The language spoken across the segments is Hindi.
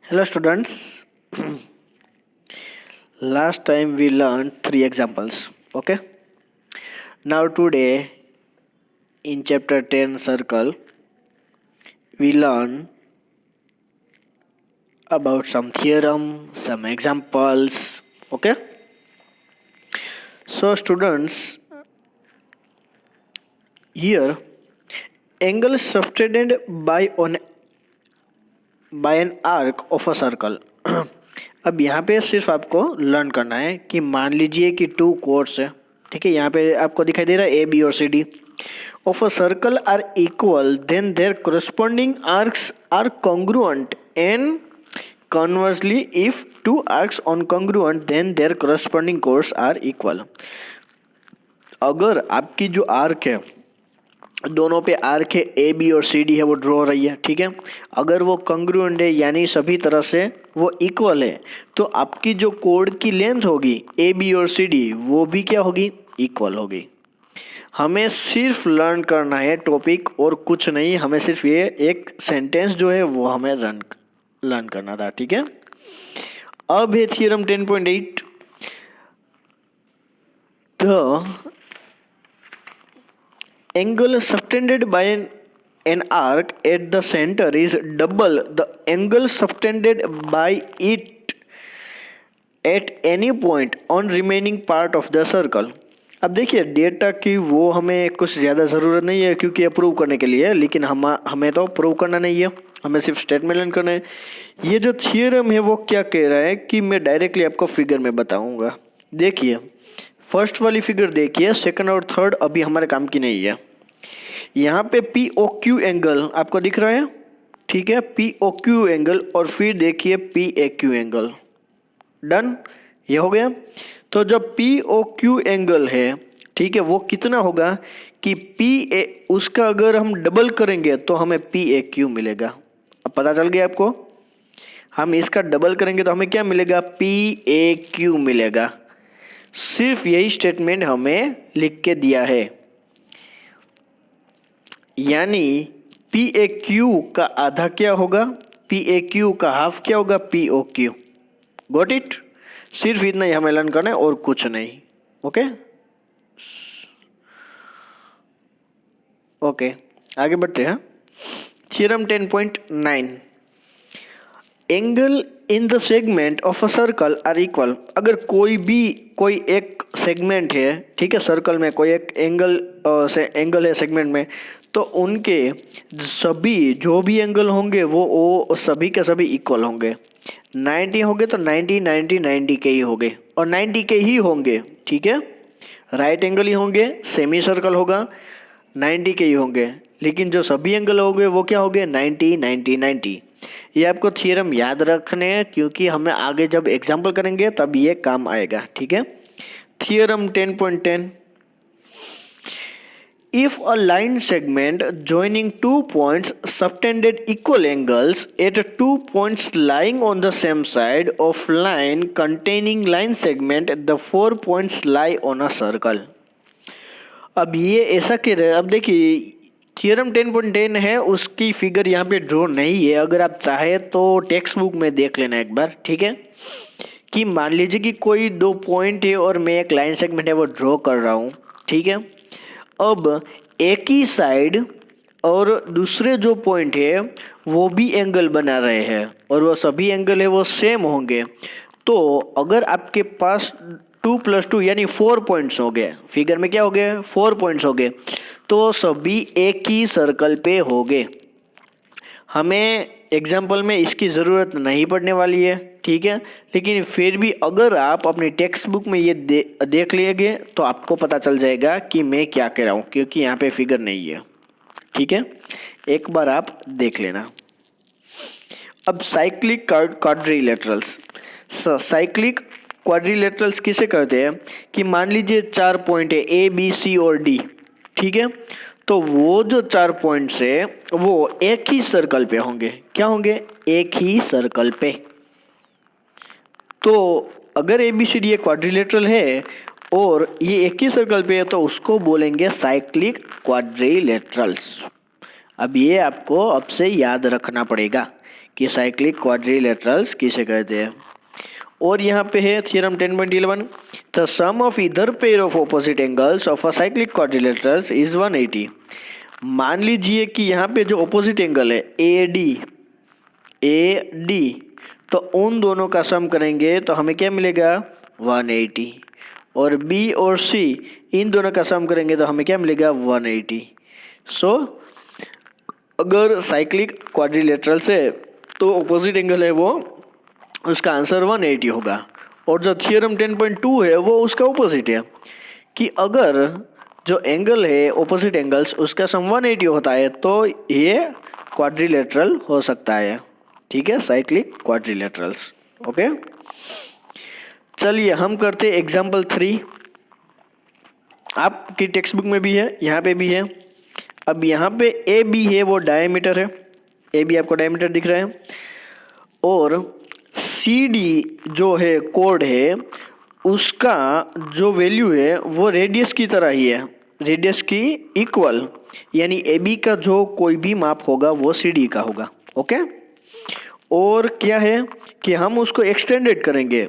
Hello students. Last time we learned 3 examples. Okay. Now today in chapter 10 circle we learn about some theorem, some examples. Okay. So students, here angle subtended by an arc of a circle. अब यहाँ पे सिर्फ आपको लर्न करना है कि मान लीजिए कि 2 कोर्स है, ठीक है। यहाँ पे आपको दिखाई दे रहा है ए बी और C D of a circle are equal, then their corresponding arcs are congruent, and conversely if 2 arcs on congruent then their corresponding chords are equal. अगर आपकी जो आर्क है, दोनों पे आर्क है, ए बी और सी डी है, वो ड्रॉ हो रही है, ठीक है। अगर वो कंग्रुएंट है यानी सभी तरह से वो इक्वल है, तो आपकी जो कोड की लेंथ होगी ए बी और सी डी वो भी क्या होगी, इक्वल होगी। हमें सिर्फ लर्न करना है टॉपिक और कुछ नहीं, हमें सिर्फ ये एक सेंटेंस जो है वो हमें लर्न करना था, ठीक है। अब है theorem 10.8, the angle subtended by an arc at the center is double the angle subtended by it at any point on remaining part of the circle. अब देखिए डेटा की वो हमें कुछ ज़्यादा ज़रूरत नहीं है क्योंकि ये प्रूव करने के लिए है, लेकिन हमें तो प्रूव करना नहीं है, हमें सिर्फ स्टेटमेंट लर्न करना है। ये जो थियरम है वो क्या कह रहा है कि मैं डायरेक्टली आपको फिगर में बताऊंगा। देखिए फर्स्ट वाली फिगर देखिए, सेकंड और थर्ड अभी हमारे काम की नहीं है। यहाँ पे पी ओ क्यू एंगल आपको दिख रहा है, ठीक है, पी ओ क्यू एंगल, और फिर देखिए P A Q angle. Done, ये हो गया। तो जब पी ओ क्यू एंगल है, ठीक है, वो कितना होगा कि पी ए, उसका अगर हम डबल करेंगे तो हमें पी ए क्यू मिलेगा। अब पता चल गया आपको, हम इसका डबल करेंगे तो हमें क्या मिलेगा, पी ए क्यू मिलेगा। सिर्फ यही स्टेटमेंट हमें लिख के दिया है, यानी पी ए क्यू का आधा क्या होगा, पी ए क्यू का हाफ क्या होगा, P O Q. Got it. सिर्फ इतना ही हमें लर्न करना है और कुछ नहीं। ओके ओके, आगे बढ़ते हैं। Theorem 10.9, angle in the segment of a circle are equal. अगर कोई एक सेगमेंट है, ठीक है, सर्कल में कोई एक एंगल है सेगमेंट में, तो उनके सभी जो भी एंगल होंगे वो सभी के सभी इक्वल होंगे। 90 होंगे तो 90 90 90 के ही होंगे, और 90 के ही होंगे, ठीक है। राइट एंगल ही होंगे, सेमी सर्कल होगा, 90 के ही होंगे, लेकिन जो सभी एंगल होंगे वो क्या होंगे, 90 90 90। ये आपको थियरम याद रखने हैं क्योंकि हमें आगे जब एग्जाम्पल करेंगे तब ये काम आएगा, ठीक है। Theorem 10.10, if a line segment joining 2 points subtended equal angles at 2 points lying on the same side of line containing line segment, the 4 points lie on a circle. अब ये ऐसा कह रहे हैं, अब देखिए थियरम 10.10 है, उसकी फिगर यहाँ पे ड्रॉ नहीं है। अगर आप चाहे तो टेक्स्ट बुक में देख लेना एक बार, ठीक है, कि मान लीजिए कि कोई 2 पॉइंट है और मैं एक लाइन सेगमेंट है वो ड्रॉ कर रहा हूँ, ठीक है। अब एक ही साइड और दूसरे जो पॉइंट है वो भी एंगल बना रहे हैं और वो सभी एंगल है वो सेम होंगे। तो अगर आपके पास 2 + 2 यानी 4 पॉइंट्स हो गए, फिगर में क्या हो गए, 4 पॉइंट्स हो गए, तो सभी एक ही सर्कल पे हो गए। हमें एग्जाम्पल में इसकी ज़रूरत नहीं पड़ने वाली है, ठीक है, लेकिन फिर भी अगर आप अपनी टेक्स्ट बुक में ये देख लेंगे तो आपको पता चल जाएगा कि मैं क्या कह रहा हूँ, क्योंकि यहाँ पे फिगर नहीं है, ठीक है। एक बार आप देख लेना। अब साइक्लिक क्वाड्रिलेटरल्स, साइक्लिक क्वाड्रिलेटरल्स किसे कहते हैं कि मान लीजिए 4 पॉइंट है ए बी सी और डी, ठीक है, तो वो जो 4 पॉइंट्स है वो एक ही सर्कल पे होंगे। क्या होंगे, एक ही सर्कल पे। तो अगर ए बी सी डी एक क्वाड्रिलेटरल है और ये एक ही सर्कल पे है तो उसको बोलेंगे साइक्लिक क्वाड्रिलेटरल्स। अब ये आपको अब से याद रखना पड़ेगा कि साइक्लिक क्वाड्रिलेटरल्स किसे कहते हैं। और यहाँ पे है theorem 10.11, the sum of either pair of opposite angles of a cyclic quadrilaterals is 180। मान लीजिए कि यहाँ पे जो ऑपोजिट एंगल है ए डी, तो उन दोनों का सम करेंगे तो हमें क्या मिलेगा 180, और बी और सी इन दोनों का सम करेंगे तो हमें क्या मिलेगा 180। सो अगर साइक्लिक क्वाड्रिलेटरल से तो ऑपोजिट एंगल है वो उसका आंसर 180 होगा। और जो थ्योरम 10.2 है वो उसका ऑपोजिट है कि अगर जो एंगल है ऑपोजिट एंगल्स उसका सम 180 होता है तो ये क्वाड्रिलेटरल हो सकता है। ठीक है, साइक्लिक क्वाड्रिलेटरल्स। ओके, चलिए हम करते हैं एग्जाम्पल 3। आपकी टेक्स्ट बुक में भी है, यहाँ पे भी है। अब यहाँ पे ए बी है वो डायमीटर है, ए बी आपको डायमीटर दिख रहा है, और सी डी जो है कोड है उसका जो वैल्यू है वो रेडियस की तरह ही है, रेडियस की इक्वल, यानी ए बी का जो कोई भी माप होगा वो सी डी का होगा। ओके, और क्या है कि हम उसको एक्सटेंडेड करेंगे,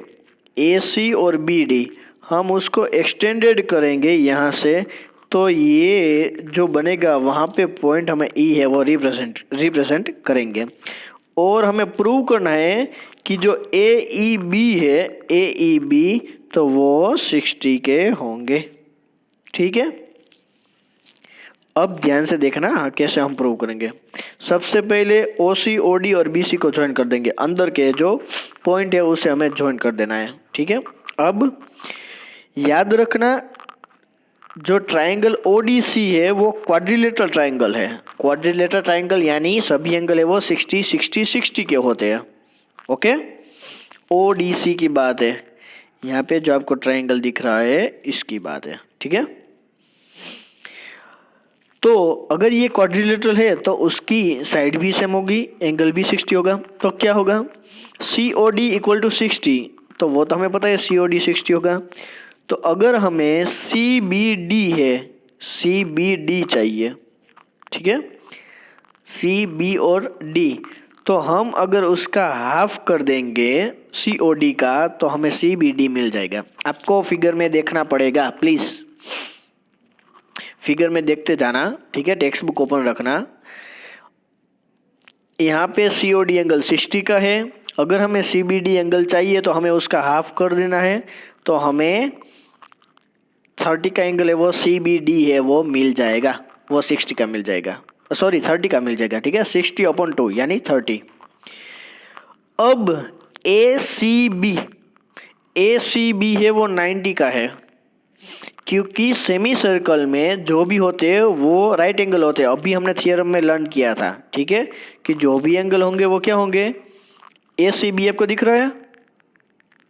ए सी और बी डी हम उसको एक्सटेंडेड करेंगे यहाँ से, तो ये जो बनेगा वहाँ पे पॉइंट हमें ई है वो रिप्रेजेंट करेंगे। और हमें प्रूव करना है कि जो ए ई बी है, ए ई बी तो वो 60 के होंगे। ठीक है, अब ध्यान से देखना कैसे हम प्रूव करेंगे। सबसे पहले ओ सी ओ डी और बी सी को ज्वाइन कर देंगे, अंदर के जो पॉइंट है उसे हमें ज्वाइन कर देना है। ठीक है, अब याद रखना जो ट्राइंगल ओ डी सी है वो क्वाड्रिलेटरल ट्राइंगल है। क्वाड्रिलेटरल ट्राइंगल यानी सभी एंगल है वो 60 60 60 के होते हैं। ओके, ओ डी सी की बात है, यहाँ पे जो आपको ट्राइंगल दिख रहा है इसकी बात है। ठीक है, तो अगर ये क्वाड्रिलेटरल है तो उसकी साइड भी सेम होगी, एंगल भी 60 होगा, तो क्या होगा सी ओ डी इक्वल टू 60, तो वो तो हमें पता है सी ओ डी 60 होगा। तो अगर हमें सी बी डी है, सी बी डी चाहिए, ठीक है, सी बी और डी, तो हम अगर उसका हाफ कर देंगे सी ओ डी का तो हमें सी बी डी मिल जाएगा। आपको फिगर में देखना पड़ेगा, प्लीज़ फिगर में देखते जाना। ठीक है, टेक्स्ट बुक ओपन रखना। यहाँ पे सी ओ डी एंगल 60 का है, अगर हमें सी बी डी एंगल चाहिए तो हमें उसका हाफ कर देना है, तो हमें 30 का एंगल है वो सी बी डी है वो मिल जाएगा, वो 60 का मिल जाएगा, सॉरी 30 का मिल जाएगा। ठीक है, 60/2 यानी 30। अब ए सी बी है वो 90 का है, क्योंकि सेमी सर्कल में जो भी होते हैं वो राइट एंगल होते हैं। अभी हमने थियरम में लर्न किया था, ठीक है, कि जो भी एंगल होंगे वो क्या होंगे, ए सी बी आपको दिख रहा है,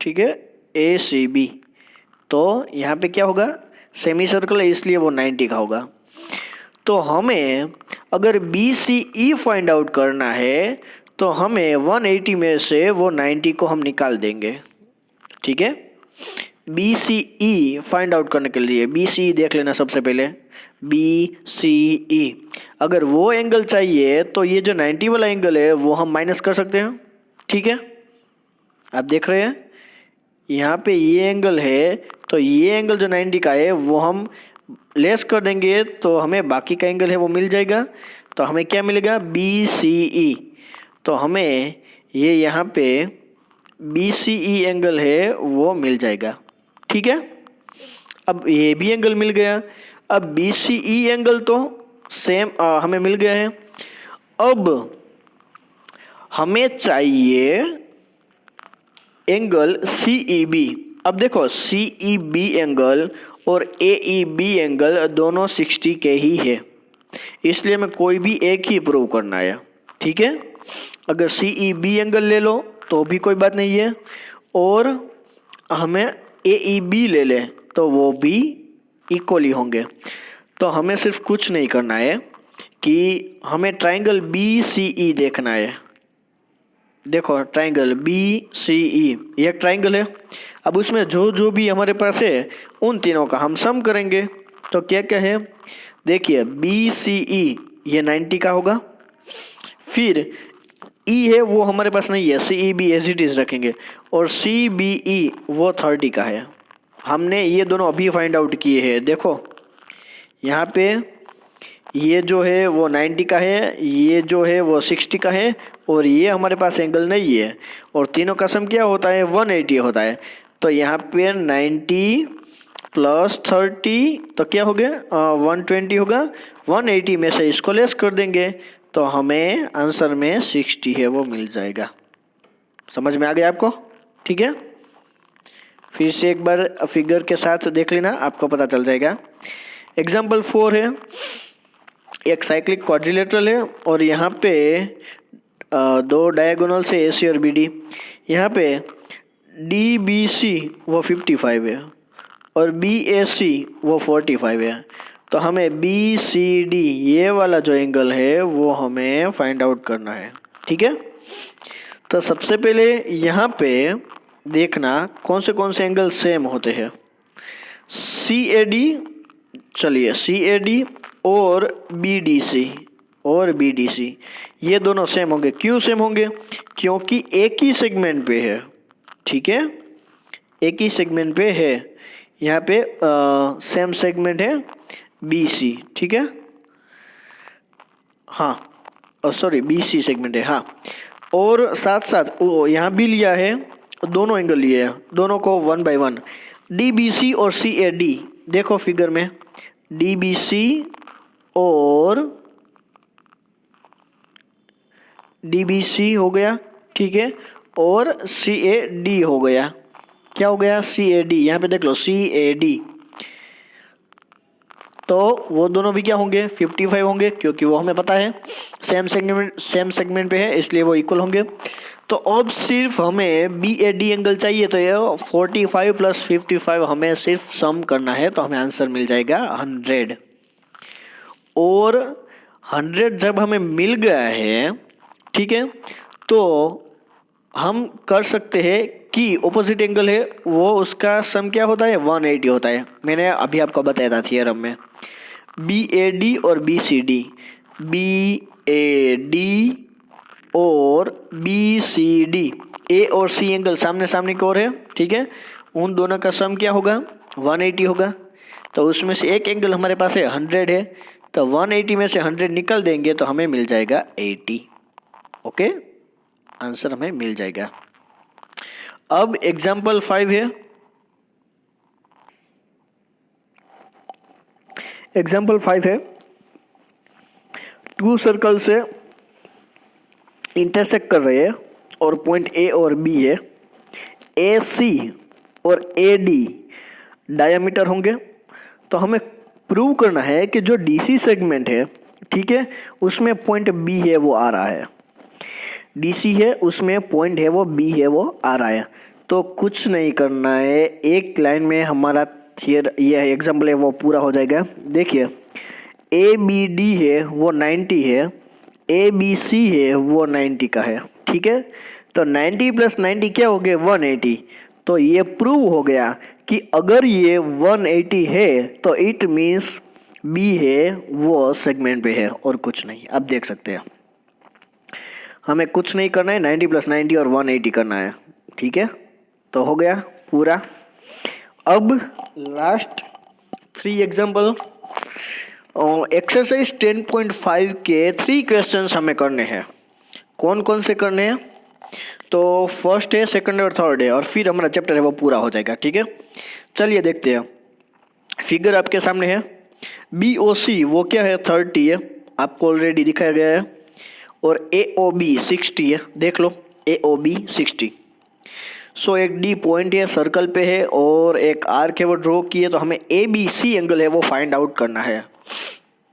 ठीक है, ए सी बी, तो यहाँ पे क्या होगा सेमी सर्कल है इसलिए वो 90 का होगा। तो हमें अगर B C E find out करना है तो हमें 180 में से वो 90 को हम निकाल देंगे। ठीक है, B C E find out करने के लिए बी सी ई देख लेना सबसे पहले, बी सी ई अगर वो एंगल चाहिए तो ये जो 90 वाला एंगल है वो हम माइनस कर सकते हैं। ठीक है, आप देख रहे हैं यहाँ पे ये एंगल है, तो ये एंगल जो 90 का है वो हम लेस कर देंगे तो हमें बाकी का एंगल है वो मिल जाएगा। तो हमें क्या मिलेगा बी सी ई, तो हमें ये यहाँ पे बी सी ई एंगल है वो मिल जाएगा। ठीक है, अब ये भी एंगल मिल गया। अब बी सी ई एंगल तो सेम हमें मिल गया है। अब हमें चाहिए एंगल सी ई बी। अब देखो सी ई बी एंगल और ए ई बी एंगल दोनों 60 के ही है, इसलिए हमें कोई भी एक ही प्रूव करना है। ठीक है, अगर सी ई बी एंगल ले लो तो भी कोई बात नहीं है, और हमें ए ई बी ले ले तो वो भी इक्वली होंगे। तो हमें सिर्फ कुछ नहीं करना है कि हमें ट्राइंगल बी सी ई देखना है। देखो ट्राइंगल बी सी ई ये एक ट्राइंगल है। अब उसमें जो जो भी हमारे पास है उन तीनों का हम सम करेंगे। तो क्या क्या है, देखिए बी सी ई ये 90 का होगा, फिर ई है वो हमारे पास नहीं है, C E B as it is रखेंगे, और सी बी ई वो 30 का है। हमने ये दोनों अभी फाइंड आउट किए हैं। देखो यहाँ पे ये जो है वो 90 का है, ये जो है वो 60 का है, और ये हमारे पास एंगल नहीं है, और तीनों का सम क्या होता है 180 होता है। तो यहाँ पे 90 प्लस 30 तो क्या हो गया 120 होगा, 180 में से इसको लेस कर देंगे तो हमें आंसर में 60 है वो मिल जाएगा। समझ में आ गया आपको? ठीक है, फिर से एक बार फिगर के साथ देख लेना, आपको पता चल जाएगा। एग्जाम्पल 4 है, एक साइक्लिक क्वाड्रिलेटरल है और यहाँ पे दो डायगोनल से ए सी और बी डी। यहाँ पे डी बी सी वो 55 है और बी ए सी वो 45 है। तो हमें बी सी डी ये वाला जो एंगल है वो हमें फाइंड आउट करना है। ठीक है, तो सबसे पहले यहाँ पे देखना कौन से एंगल सेम होते हैं। सी ए डी, चलिए सी ए डी और बी डी सी ये दोनों सेम होंगे। क्यों सेम होंगे? क्योंकि एक ही सेगमेंट पे है। ठीक है, एक ही सेगमेंट पे है, यहाँ पे सेम सेगमेंट है बी सी। ठीक है, हाँ सॉरी बी सी सेगमेंट है, हाँ। और साथ साथ यहाँ भी लिया है, दोनों एंगल लिए हैं, दोनों को 1 बाय 1। डी बी सी और सी ए डी, देखो फिगर में डी बी सी और डी बी सी हो गया, ठीक है, और सी ए डी हो गया। क्या हो गया? सी ए डी। यहाँ पे देख लो सी ए डी, तो वो दोनों भी क्या होंगे 55 होंगे, क्योंकि वो हमें पता है सेम सेगमेंट पे है, इसलिए वो इक्वल होंगे। तो अब सिर्फ हमें बी ए डी एंगल चाहिए, तो ये 45 प्लस 55 हमें सिर्फ सम करना है, तो हमें आंसर मिल जाएगा 100। और 100 जब हमें मिल गया है, ठीक है, तो हम कर सकते हैं कि ऑपोजिट एंगल है वो उसका सम क्या होता है 180 होता है। मैंने अभी आपको बताया था थियरम में। बी ए डी और B C D, B A D और बी सी डी, ए और सी एंगल सामने सामने की ओर है, ठीक है, उन दोनों का सम क्या होगा 180 होगा। तो उसमें से एक एंगल हमारे पास है 100 है, तो 180 में से 100 निकल देंगे तो हमें मिल जाएगा 80। ओके, आंसर हमें मिल जाएगा। अब एग्जाम्पल 5 है। एग्जाम्पल 5 है, टू सर्कल से इंटरसेक्ट कर रहे हैं और पॉइंट ए और बी है। ए सी और ए डी डायमीटर होंगे। तो हमें प्रूव करना है कि जो डीसी सेगमेंट है, ठीक है, उसमें पॉइंट बी है वो आ रहा है। डीसी है उसमें पॉइंट है वो बी है वो आ रहा है। तो कुछ नहीं करना है, एक लाइन में हमारा यह एग्जाम्पल है वो पूरा हो जाएगा। देखिए ए बी डी है वो 90 है, ए बी सी है वो 90 का है, ठीक है। तो 90 प्लस 90 क्या हो गया 180। तो ये प्रूव हो गया कि अगर ये 180 है तो इट मीन्स बी है वो सेगमेंट पे है और कुछ नहीं। अब देख सकते हैं, हमें कुछ नहीं करना है, 90 प्लस 90 और 180 करना है, ठीक है। तो हो गया पूरा। अब लास्ट 3 एग्जाम्पल, एक्सरसाइज 10.5 के 3 क्वेश्चंस हमें करने हैं। कौन कौन से करने हैं? तो फर्स्ट है, सेकंड और थर्ड है, और फिर हमारा चैप्टर है वो पूरा हो जाएगा, ठीक है। चलिए देखते हैं। फिगर आपके सामने है, बी ओ सी वो क्या है 30 है, आपको ऑलरेडी दिखाया गया है, और ए ओ बी 60 है, देख लो ए ओ बी 60। सो एक डी पॉइंट है, सर्कल पे है, और एक आर्क है वो ड्रॉ की है। तो हमें ए बी सी एंगल है वो फाइंड आउट करना है।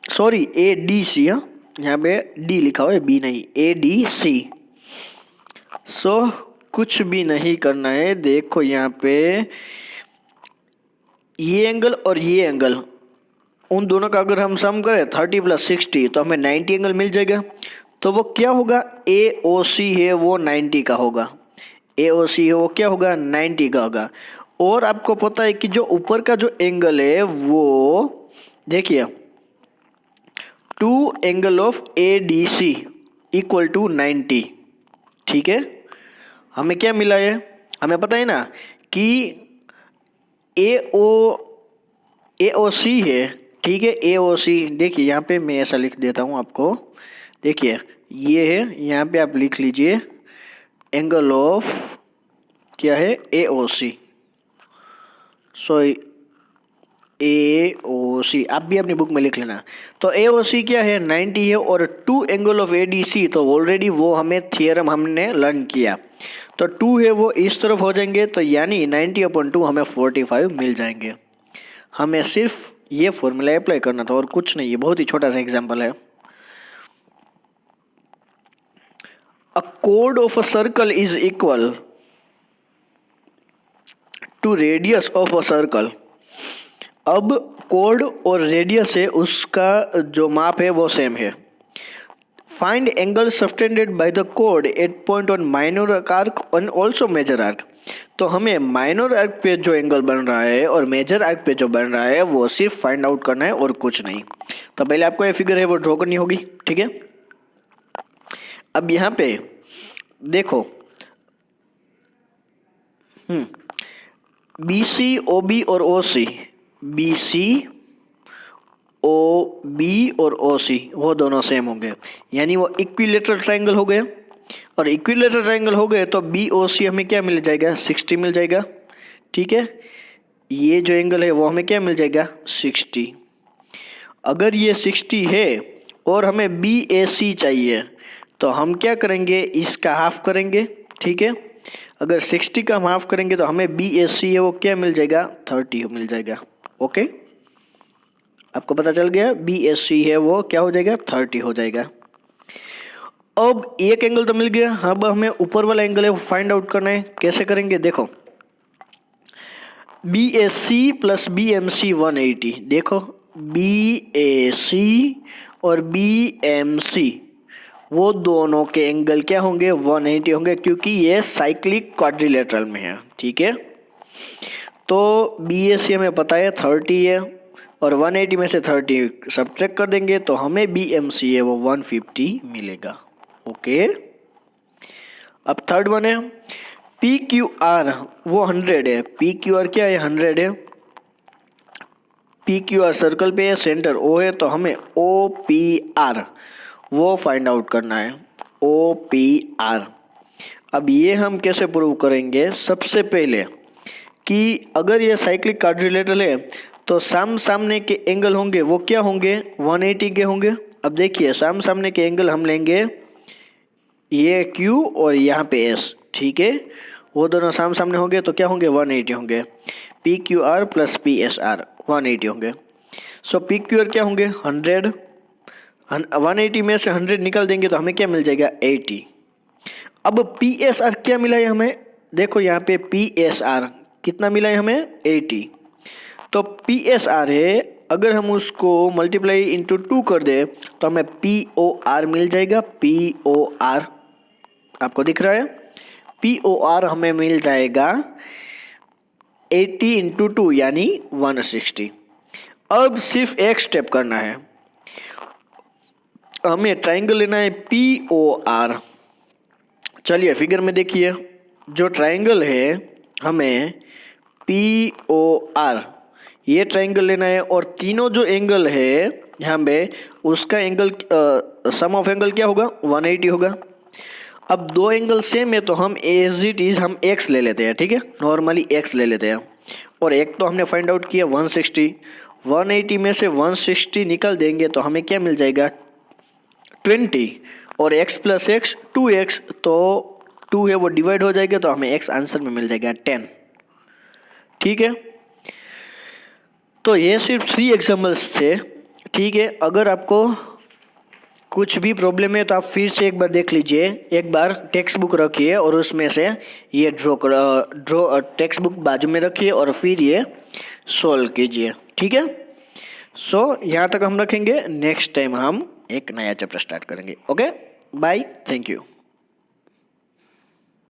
सॉरी ए डी सी, हाँ यहाँ पे डी लिखा हुआ है बी नहीं, ए डी सी। सो कुछ भी नहीं करना है, देखो यहाँ पे ये एंगल और ये एंगल, उन दोनों का अगर हम सम करें 30 प्लस 60 तो हमें 90 एंगल मिल जाएगा। तो वो क्या होगा, ए ओ सी है वो 90 का होगा, ए ओ सी है वो क्या होगा 90 का होगा। और आपको पता है कि जो ऊपर का जो एंगल है वो देखिए 2 angle of A D C equal to 90, ठीक है, हमें क्या मिला है, हमें पता है ना कि AOC है, ठीक है, AOC। देखिए यहाँ पे मैं ऐसा लिख देता हूँ आपको, देखिए ये है, यहाँ पे आप लिख लीजिए एंगल ऑफ क्या है AOC, सॉरी AOC, आप भी अपनी बुक में लिख लेना। तो AOC क्या है 90 है, और 2 एंगल ऑफ ADC, तो ऑलरेडी वो हमें थियरम हमने लर्न किया, तो 2 है वो इस तरफ हो जाएंगे, तो यानी 90/2 हमें 45 मिल जाएंगे। हमें सिर्फ ये फॉर्मूला अप्लाई करना था और कुछ नहीं, ये बहुत ही छोटा सा एग्जांपल है। अ कोड of a circle is equal to radius of a circle. अब कोड और रेडियस है उसका जो माप है वो सेम है। Find angle subtended by the कोड at point on minor arc and also major arc. तो हमें माइनर आर्क पे जो एंगल बन रहा है और मेजर आर्क पे जो बन रहा है वो सिर्फ फाइंड आउट करना है और कुछ नहीं। तो पहले आपको ये फिगर है वो ड्रॉ करनी होगी, ठीक है। अब यहाँ पे देखो BC OB और OC, BC OB और OC वो दोनों सेम होंगे, यानी वो इक्विलेटरल ट्रायंगल हो गए, और इक्विलेटरल ट्रायंगल हो गए तो BOC हमें क्या मिल जाएगा 60 मिल जाएगा, ठीक है। ये जो एंगल है वो हमें क्या मिल जाएगा 60। अगर ये 60 है और हमें BAC चाहिए तो हम क्या करेंगे, इसका हाफ करेंगे, ठीक है। अगर 60 का हम हाफ करेंगे तो हमें BAC है वो क्या मिल जाएगा 30 मिल जाएगा। ओके, आपको पता चल गया, BAC है वो क्या हो जाएगा 30 हो जाएगा। अब एक एंगल तो मिल गया, अब हमें ऊपर वाला एंगल है वो फाइंड आउट करना है। कैसे करेंगे, देखो BAC प्लस BMC 180, देखो BAC और BMC वो दोनों के एंगल क्या होंगे 180 होंगे, क्योंकि ये साइक्लिक क्वाड्रिलेटरल में है, ठीक है। तो BAC हमें पता है 30 है, और 180 में से 30 सब्ट्रैक्ट कर देंगे तो हमें BMC है वो 150 मिलेगा। ओके, अब थर्ड वन है PQR, वो 100 है। PQR क्या है 100 है। PQR सर्कल पे है, सेंटर O है, तो हमें OPR वो फाइंड आउट करना है, OPR। अब ये हम कैसे प्रूव करेंगे, सबसे पहले कि अगर ये साइक्लिक क्वाड्रिलेटरल है तो सामने के एंगल होंगे वो क्या होंगे 180 के होंगे। अब देखिए सामने के एंगल हम लेंगे ये Q और यहाँ पे S, ठीक है, वो दोनों सामने होंगे तो क्या होंगे 180 होंगे। PQR प्लस PSR 180 होंगे। सो PQR क्या होंगे 100, 180 में से 100 निकाल देंगे तो हमें क्या मिल जाएगा 80। अब PSR क्या मिला है हमें, देखो यहाँ पे PSR कितना मिला है हमें 80। तो PSR है, अगर हम उसको मल्टीप्लाई इंटू 2 कर दे तो हमें POR मिल जाएगा। POR आपको दिख रहा है, POR हमें मिल जाएगा 80 इंटू 2 यानी 160। अब सिर्फ एक स्टेप करना है, हमें ट्राइंगल लेना है POR। चलिए फिगर में देखिए, जो ट्राइंगल है हमें POR ये ट्राइंगल लेना है, और तीनों जो एंगल है यहाँ पे उसका एंगल सम ऑफ एंगल क्या होगा 180 होगा। अब दो एंगल सेम है तो हम एज इट इज हम x ले लेते हैं, ठीक है, नॉर्मली x ले लेते हैं। और एक तो हमने फाइंड आउट किया 160, 180 में से 160 निकल देंगे तो हमें क्या मिल जाएगा 20, और x प्लस एक्स 2x, तो 2 है वो डिवाइड हो जाएगा तो हमें x आंसर में मिल जाएगा 10, ठीक है। तो ये सिर्फ 3 एग्जाम्पल्स थे, ठीक है। अगर आपको कुछ भी प्रॉब्लम है तो आप फिर से एक बार देख लीजिए, एक बार टेक्स्ट बुक रखिए और उसमें से ये ड्रॉ टेक्स्ट बुक बाजू में रखिए और फिर ये सॉल्व कीजिए, ठीक है। सो यहाँ तक हम रखेंगे, नेक्स्ट टाइम हम एक नया चैप्टर स्टार्ट करेंगे। Okay, bye, thank you.